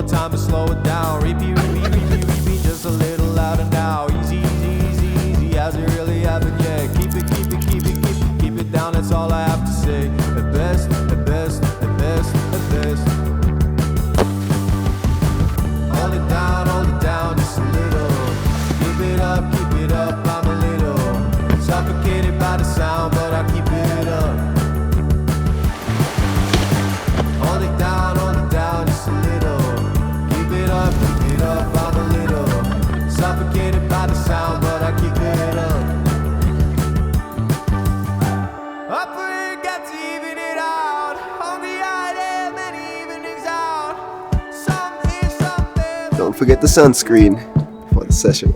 time to slow it down. Repeat, repeat, repeat, repeat, just a little louder now. Easy, easy, easy, easy, has it really happened yet? Keep it, keep it, keep it, keep it, keep it down, that's all I have to say. The best, the best, the best, the best. Hold it down, just a little. Keep it up, I'm a little suffocated by the sound, but I keep it up. Hold it down, just a little. Keep it up, I'm a little suffocated by the sound, but I keep it up. Up for it, got to even it out. Hungry I am, many evenings out. Something. Don't forget the sunscreen for the session.